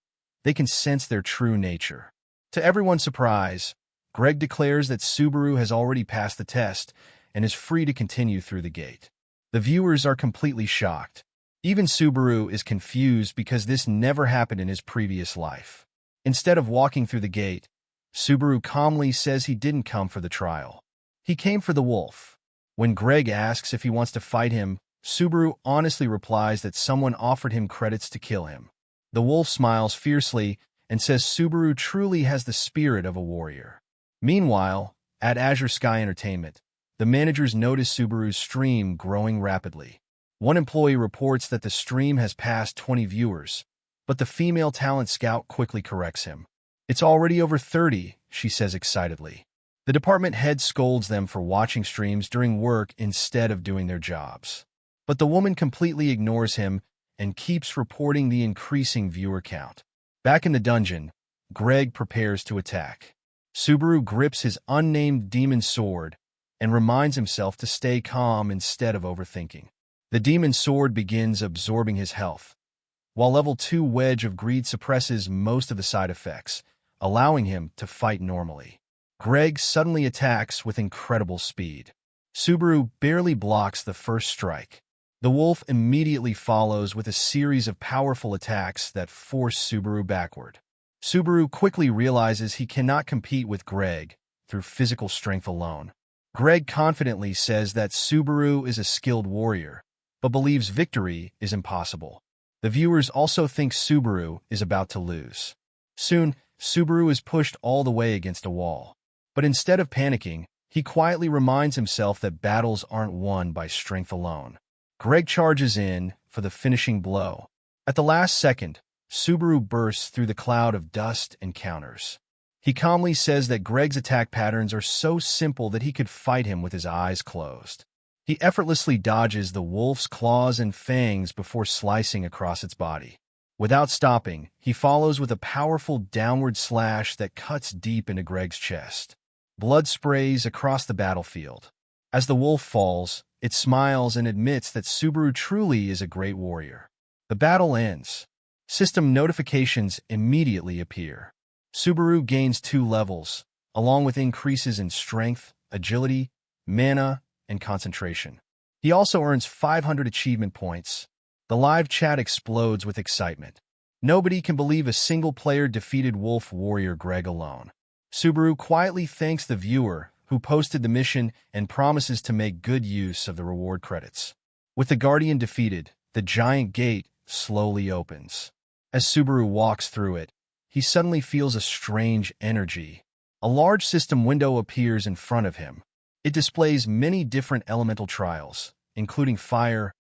[SPEAKER 1] they can sense their true nature. To everyone's surprise, Greg declares that Subaru has already passed the test and is free to continue through the gate. The viewers are completely shocked. Even Subaru is confused because this never happened in his previous life. Instead of walking through the gate, Subaru calmly says he didn't come for the trial. He came for the wolf. When Greg asks if he wants to fight him, Subaru honestly replies that someone offered him credits to kill him. The wolf smiles fiercely and says Subaru truly has the spirit of a warrior. Meanwhile, at Azure Sky Entertainment, the managers notice Subaru's stream growing rapidly. One employee reports that the stream has passed 20 viewers, but the female talent scout quickly corrects him. "It's already over 30, she says excitedly. The department head scolds them for watching streams during work instead of doing their jobs. But the woman completely ignores him and keeps reporting the increasing viewer count. Back in the dungeon, Greg prepares to attack. Subaru grips his unnamed demon sword and reminds himself to stay calm instead of overthinking. The demon sword begins absorbing his health, while level 2 Wedge of Greed suppresses most of the side effects, allowing him to fight normally. Greg suddenly attacks with incredible speed. Subaru barely blocks the first strike. The wolf immediately follows with a series of powerful attacks that force Subaru backward. Subaru quickly realizes he cannot compete with Greg through physical strength alone. Greg confidently says that Subaru is a skilled warrior, but believes victory is impossible. The viewers also think Subaru is about to lose. Soon, Subaru is pushed all the way against a wall. But instead of panicking, he quietly reminds himself that battles aren't won by strength alone. Greg charges in for the finishing blow. At the last second, Subaru bursts through the cloud of dust and counters. He calmly says that Greg's attack patterns are so simple that he could fight him with his eyes closed. He effortlessly dodges the wolf's claws and fangs before slicing across its body. Without stopping, he follows with a powerful downward slash that cuts deep into Greg's chest. Blood sprays across the battlefield. As the wolf falls, it smiles and admits that Subaru truly is a great warrior. The battle ends. System notifications immediately appear. Subaru gains 2 levels, along with increases in strength, agility, mana, and concentration. He also earns 500 achievement points. The live chat explodes with excitement. Nobody can believe a single player defeated Wolf Warrior Greg alone. Subaru quietly thanks the viewer who posted the mission and promises to make good use of the reward credits. With the Guardian defeated, the giant gate slowly opens. As Subaru walks through it, he suddenly feels a strange energy. A large system window appears in front of him. It displays many different elemental trials, including fire,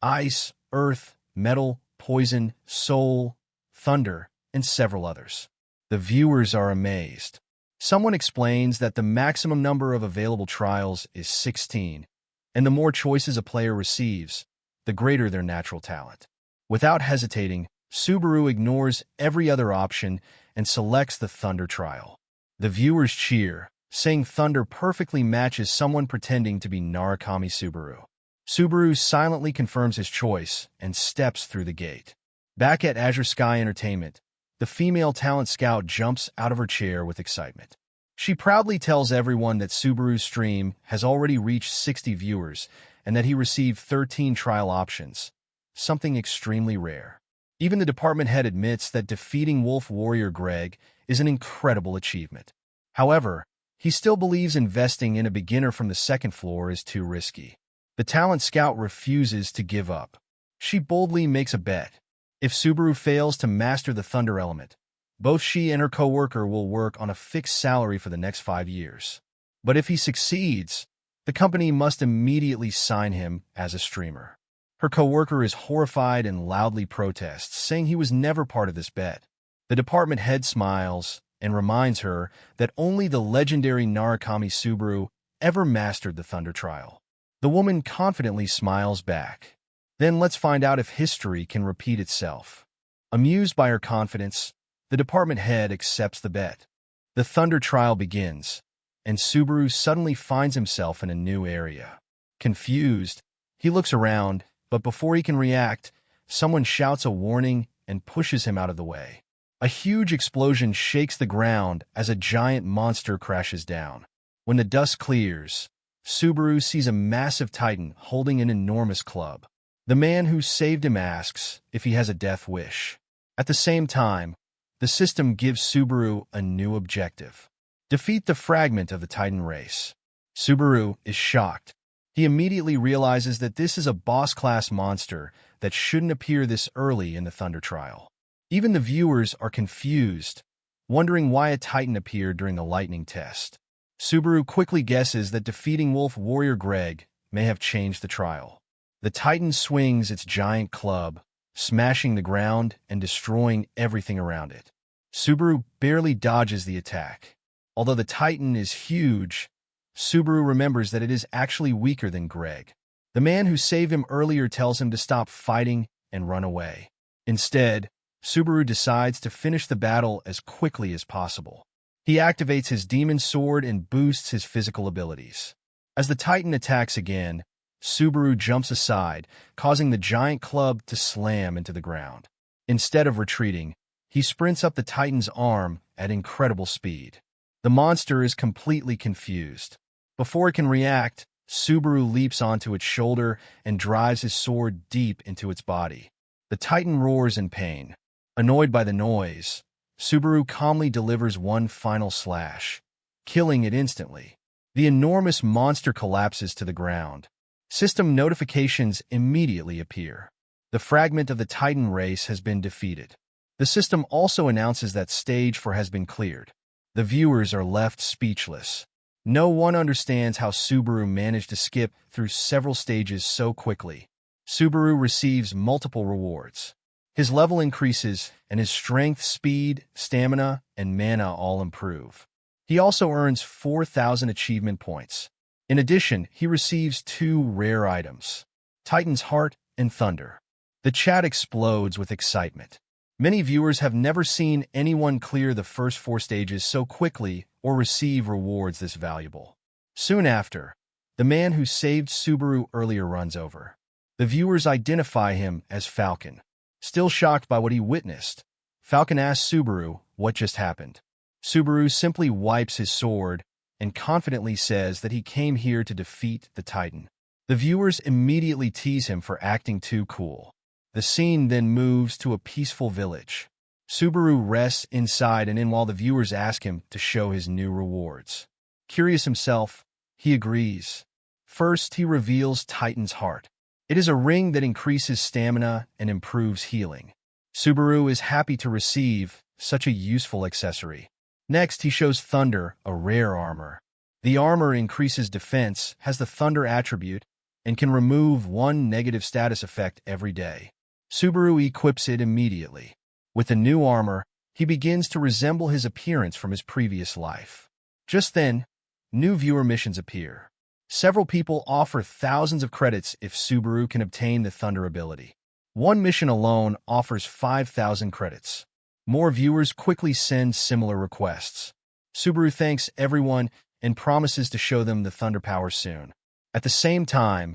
[SPEAKER 1] ice, earth, metal, poison, soul, thunder, and several others. The viewers are amazed. Someone explains that the maximum number of available trials is 16, and the more choices a player receives, the greater their natural talent. Without hesitating, Subaru ignores every other option and selects the Thunder trial. The viewers cheer, saying Thunder perfectly matches someone pretending to be Narukami Subaru. Subaru silently confirms his choice and steps through the gate. Back at Azure Sky Entertainment, the female talent scout jumps out of her chair with excitement. She proudly tells everyone that Subaru's stream has already reached 60 viewers and that he received 13 trial options, something extremely rare. Even the department head admits that defeating Wolf Warrior Greg is an incredible achievement. However, he still believes investing in a beginner from the second floor is too risky. The talent scout refuses to give up. She boldly makes a bet. If Subaru fails to master the thunder element, both she and her co-worker will work on a fixed salary for the next 5 years. But if he succeeds, the company must immediately sign him as a streamer. Her co-worker is horrified and loudly protests, saying he was never part of this bet. The department head smiles and reminds her that only the legendary Narukami Subaru ever mastered the Thunder Trial. The woman confidently smiles back. Then let's find out if history can repeat itself. Amused by her confidence, the department head accepts the bet. The Thunder Trial begins, and Subaru suddenly finds himself in a new area. Confused, he looks around, but before he can react, someone shouts a warning and pushes him out of the way. A huge explosion shakes the ground as a giant monster crashes down. When the dust clears, Subaru sees a massive titan holding an enormous club. The man who saved him asks if he has a death wish. At the same time, the system gives Subaru a new objective: defeat the fragment of the Titan race. Subaru is shocked. He immediately realizes that this is a boss-class monster that shouldn't appear this early in the Thunder Trial. Even the viewers are confused, wondering why a Titan appeared during the lightning test. Subaru quickly guesses that defeating Wolf Warrior Greg may have changed the trial. The Titan swings its giant club, smashing the ground and destroying everything around it. Subaru barely dodges the attack. Although the Titan is huge, Subaru remembers that it is actually weaker than Greg. The man who saved him earlier tells him to stop fighting and run away. Instead, Subaru decides to finish the battle as quickly as possible. He activates his demon sword and boosts his physical abilities. As the Titan attacks again, Subaru jumps aside, causing the giant club to slam into the ground. Instead of retreating, he sprints up the Titan's arm at incredible speed. The monster is completely confused. Before it can react, Subaru leaps onto its shoulder and drives his sword deep into its body. The Titan roars in pain. Annoyed by the noise, Subaru calmly delivers one final slash, killing it instantly. The enormous monster collapses to the ground. System notifications immediately appear. The fragment of the Titan race has been defeated. The system also announces that Stage 4 has been cleared. The viewers are left speechless. No one understands how Subaru managed to skip through several stages so quickly. Subaru receives multiple rewards. His level increases, and his strength, speed, stamina, and mana all improve. He also earns 4,000 achievement points. In addition, he receives 2 rare items, Titan's Heart and Thunder. The chat explodes with excitement. Many viewers have never seen anyone clear the first 4 stages so quickly or receive rewards this valuable. Soon after, the man who saved Subaru earlier runs over. The viewers identify him as Falcon. Still shocked by what he witnessed, Falcon asks Subaru what just happened. Subaru simply wipes his sword and confidently says that he came here to defeat the Titan. The viewers immediately tease him for acting too cool. The scene then moves to a peaceful village. Subaru rests inside and in while the viewers ask him to show his new rewards. Curious himself, he agrees. First, he reveals Titan's Heart. It is a ring that increases stamina and improves healing. Subaru is happy to receive such a useful accessory. Next, he shows Thunder, a rare armor. The armor increases defense, has the Thunder attribute, and can remove 1 negative status effect every day. Subaru equips it immediately. With the new armor, he begins to resemble his appearance from his previous life. Just then, new viewer missions appear. Several people offer thousands of credits if Subaru can obtain the Thunder ability. One mission alone offers 5,000 credits. More viewers quickly send similar requests. Subaru thanks everyone and promises to show them the Thunder power soon. At the same time,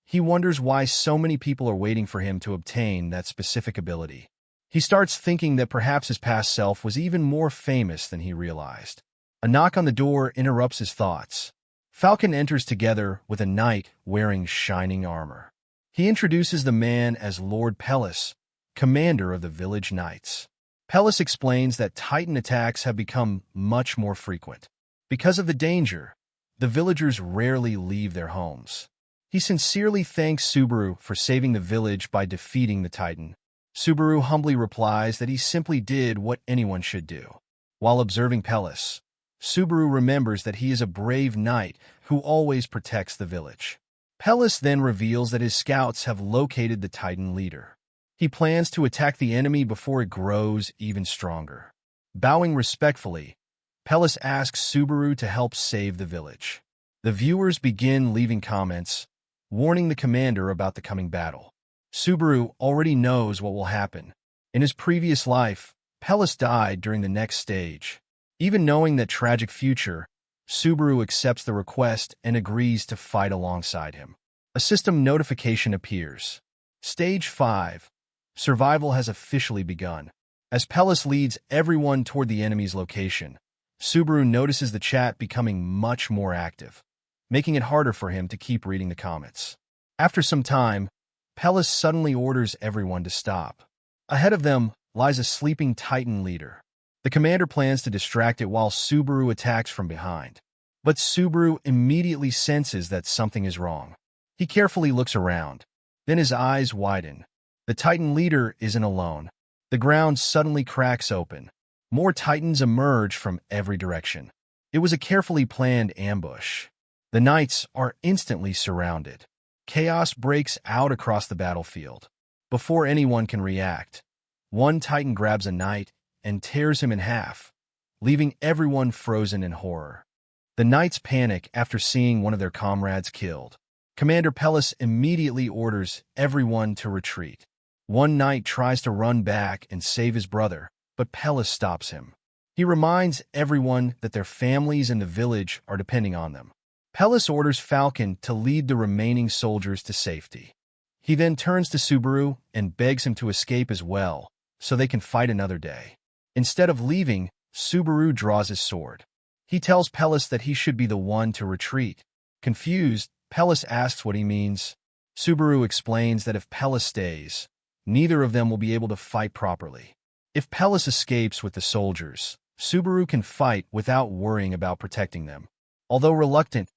[SPEAKER 1] he wonders why so many people are waiting for him to obtain that specific ability. He starts thinking that perhaps his past self was even more famous than he realized. A knock on the door interrupts his thoughts. Falcon enters together with a knight wearing shining armor. He introduces the man as Lord Pellis, commander of the village knights. Pellis explains that Titan attacks have become much more frequent. Because of the danger, the villagers rarely leave their homes. He sincerely thanks Subaru for saving the village by defeating the Titan. Subaru humbly replies that he simply did what anyone should do. While observing Pellis, Subaru remembers that he is a brave knight who always protects the village. Pellis then reveals that his scouts have located the Titan leader. He plans to attack the enemy before it grows even stronger. Bowing respectfully, Pellis asks Subaru to help save the village. The viewers begin leaving comments, warning the commander about the coming battle. Subaru already knows what will happen. In his previous life, Pellis died during the next stage. Even knowing that tragic future, Subaru accepts the request and agrees to fight alongside him. A system notification appears. Stage 5. Survival has officially begun. As Pellis leads everyone toward the enemy's location, Subaru notices the chat becoming much more active, making it harder for him to keep reading the comments. After some time, Pellis suddenly orders everyone to stop. Ahead of them lies a sleeping Titan leader. The commander plans to distract it while Subaru attacks from behind. But Subaru immediately senses that something is wrong. He carefully looks around. Then his eyes widen. The Titan leader isn't alone. The ground suddenly cracks open. More Titans emerge from every direction. It was a carefully planned ambush. The knights are instantly surrounded. Chaos breaks out across the battlefield. Before anyone can react, one Titan grabs a knight and tears him in half, leaving everyone frozen in horror. The knights panic after seeing one of their comrades killed. Commander Pellis immediately orders everyone to retreat. One knight tries to run back and save his brother, but Pellis stops him. He reminds everyone that their families and the village are depending on them. Pellis orders Falcon to lead the remaining soldiers to safety. He then turns to Subaru and begs him to escape as well, so they can fight another day. Instead of leaving, Subaru draws his sword. He tells Pellis that he should be the one to retreat. Confused, Pellis asks what he means. Subaru explains that if Pellis stays, neither of them will be able to fight properly. If Pellis escapes with the soldiers, Subaru can fight without worrying about protecting them. Although reluctant,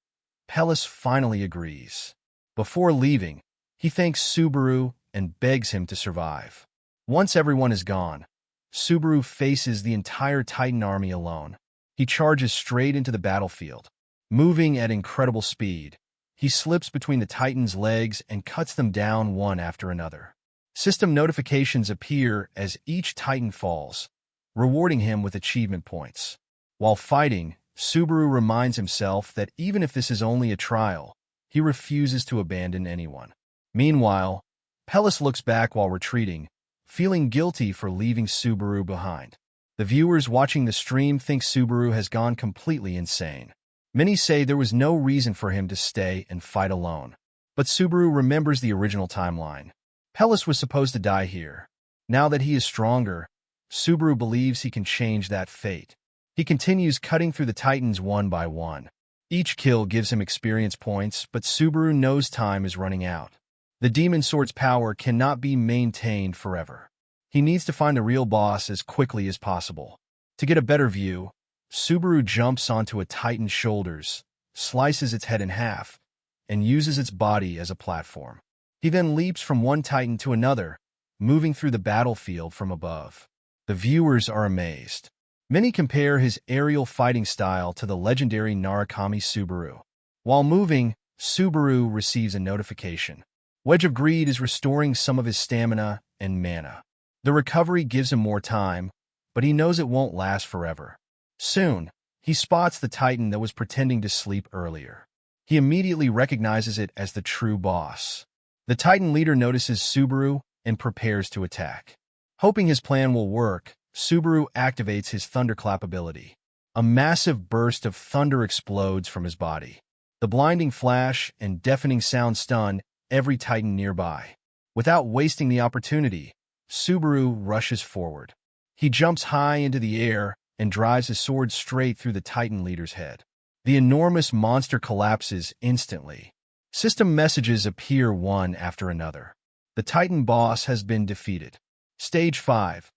[SPEAKER 1] Pellis finally agrees. Before leaving, he thanks Subaru and begs him to survive. Once everyone is gone, Subaru faces the entire Titan army alone. He charges straight into the battlefield. Moving at incredible speed, he slips between the Titan's legs and cuts them down one after another. System notifications appear as each Titan falls, rewarding him with achievement points. While fighting, Subaru reminds himself that even if this is only a trial, he refuses to abandon anyone. Meanwhile, Pellis looks back while retreating, feeling guilty for leaving Subaru behind. The viewers watching the stream think Subaru has gone completely insane. Many say there was no reason for him to stay and fight alone. But Subaru remembers the original timeline. Pellis was supposed to die here. Now that he is stronger, Subaru believes he can change that fate. He continues cutting through the Titans one by one. Each kill gives him experience points, but Subaru knows time is running out. The Demon Sword's power cannot be maintained forever. He needs to find the real boss as quickly as possible. To get a better view, Subaru jumps onto a Titan's shoulders, slices its head in half, and uses its body as a platform. He then leaps from one Titan to another, moving through the battlefield from above. The viewers are amazed. Many compare his aerial fighting style to the legendary Narukami Subaru. While moving, Subaru receives a notification. Wedge of Greed is restoring some of his stamina and mana. The recovery gives him more time, but he knows it won't last forever. Soon, he spots the Titan that was pretending to sleep earlier. He immediately recognizes it as the true boss. The Titan leader notices Subaru and prepares to attack. Hoping his plan will work, Subaru activates his thunderclap ability. A massive burst of thunder explodes from his body. The blinding flash and deafening sound stun every Titan nearby. Without wasting the opportunity, Subaru rushes forward. He jumps high into the air and drives his sword straight through the Titan leader's head. The enormous monster collapses instantly. System messages appear one after another. The Titan boss has been defeated. Stage 5.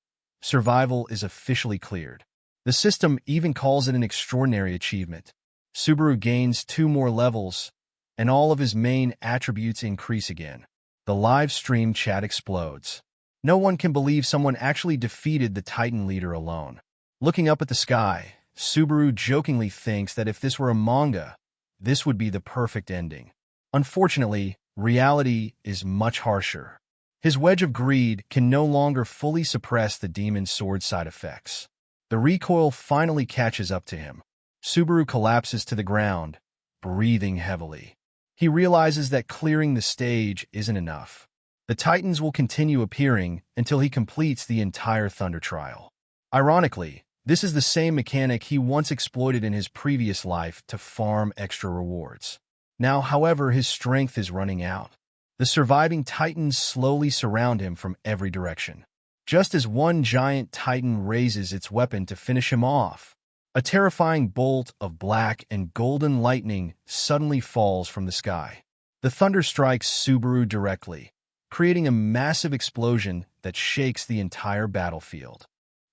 [SPEAKER 1] Survival is officially cleared. The system even calls it an extraordinary achievement. Subaru gains 2 more levels, and all of his main attributes increase again. The live stream chat explodes. No one can believe someone actually defeated the Titan leader alone. Looking up at the sky, Subaru jokingly thinks that if this were a manga, this would be the perfect ending. Unfortunately, reality is much harsher. His Wedge of Greed can no longer fully suppress the Demon Sword side effects. The recoil finally catches up to him. Subaru collapses to the ground, breathing heavily. He realizes that clearing the stage isn't enough. The Titans will continue appearing until he completes the entire Thunder Trial. Ironically, this is the same mechanic he once exploited in his previous life to farm extra rewards. Now, however, his strength is running out. The surviving Titans slowly surround him from every direction. Just as one giant Titan raises its weapon to finish him off, a terrifying bolt of black and golden lightning suddenly falls from the sky. The thunder strikes Subaru directly, creating a massive explosion that shakes the entire battlefield.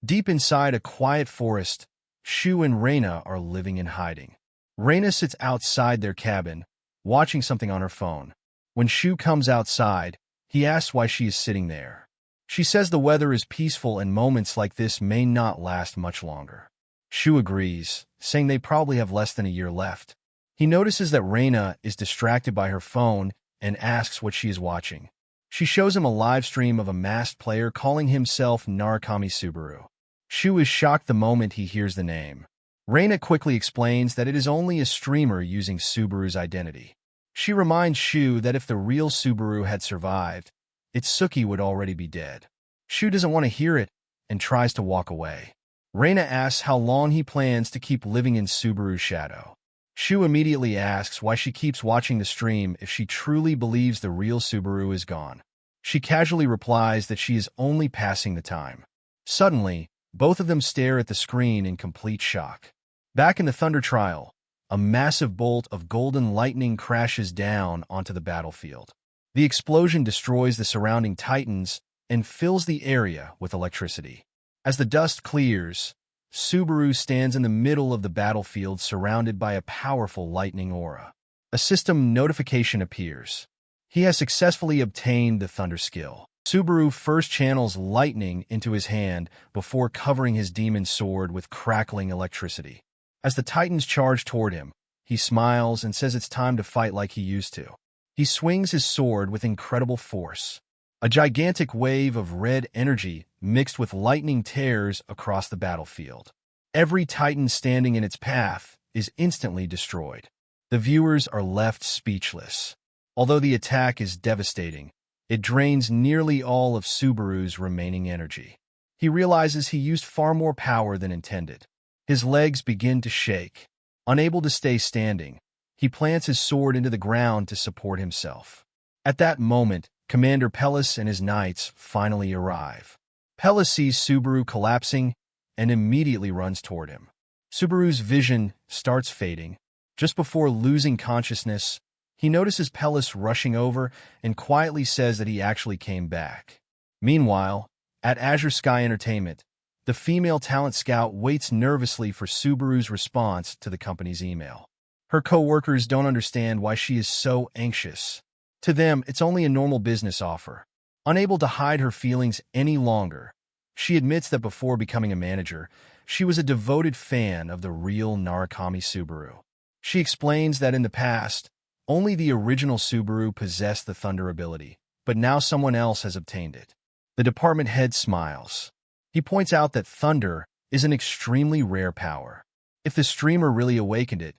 [SPEAKER 1] Deep inside a quiet forest, Shu and Reina are living in hiding. Reina sits outside their cabin, watching something on her phone. When Shu comes outside, he asks why she is sitting there. She says the weather is peaceful and moments like this may not last much longer. Shu agrees, saying they probably have less than a year left. He notices that Reina is distracted by her phone and asks what she is watching. She shows him a live stream of a masked player calling himself Narukami Subaru. Shu is shocked the moment he hears the name. Reina quickly explains that it is only a streamer using Subaru's identity. She reminds Shu that if the real Subaru had survived, Itsuki would already be dead. Shu doesn't want to hear it and tries to walk away. Reina asks how long he plans to keep living in Subaru's shadow. Shu immediately asks why she keeps watching the stream if she truly believes the real Subaru is gone. She casually replies that she is only passing the time. Suddenly, both of them stare at the screen in complete shock. Back in the Thunder Trial, a massive bolt of golden lightning crashes down onto the battlefield. The explosion destroys the surrounding titans and fills the area with electricity. As the dust clears, Subaru stands in the middle of the battlefield surrounded by a powerful lightning aura. A system notification appears. He has successfully obtained the Thunder skill. Subaru first channels lightning into his hand before covering his demon sword with crackling electricity. As the titans charge toward him, he smiles and says it's time to fight like he used to. He swings his sword with incredible force. A gigantic wave of red energy mixed with lightning tears across the battlefield. Every titan standing in its path is instantly destroyed. The viewers are left speechless. Although the attack is devastating, it drains nearly all of Subaru's remaining energy. He realizes he used far more power than intended. His legs begin to shake. Unable to stay standing, he plants his sword into the ground to support himself. At that moment, Commander Pellis and his knights finally arrive. Pellis sees Subaru collapsing and immediately runs toward him. Subaru's vision starts fading. Just before losing consciousness, he notices Pellis rushing over and quietly says that he actually came back. Meanwhile, at Azure Sky Entertainment, the female talent scout waits nervously for Subaru's response to the company's email. Her co-workers don't understand why she is so anxious. To them, it's only a normal business offer. Unable to hide her feelings any longer, she admits that before becoming a manager, she was a devoted fan of the real Narukami Subaru. She explains that in the past, only the original Subaru possessed the Thunder ability, but now someone else has obtained it. The department head smiles. He points out that Thunder is an extremely rare power. If the streamer really awakened it,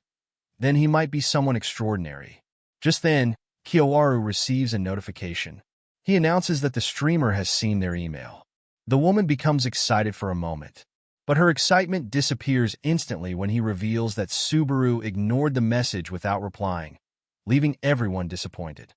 [SPEAKER 1] then he might be someone extraordinary. Just then, Kiyowaru receives a notification. He announces that the streamer has seen their email. The woman becomes excited for a moment, but her excitement disappears instantly when he reveals that Subaru ignored the message without replying, leaving everyone disappointed.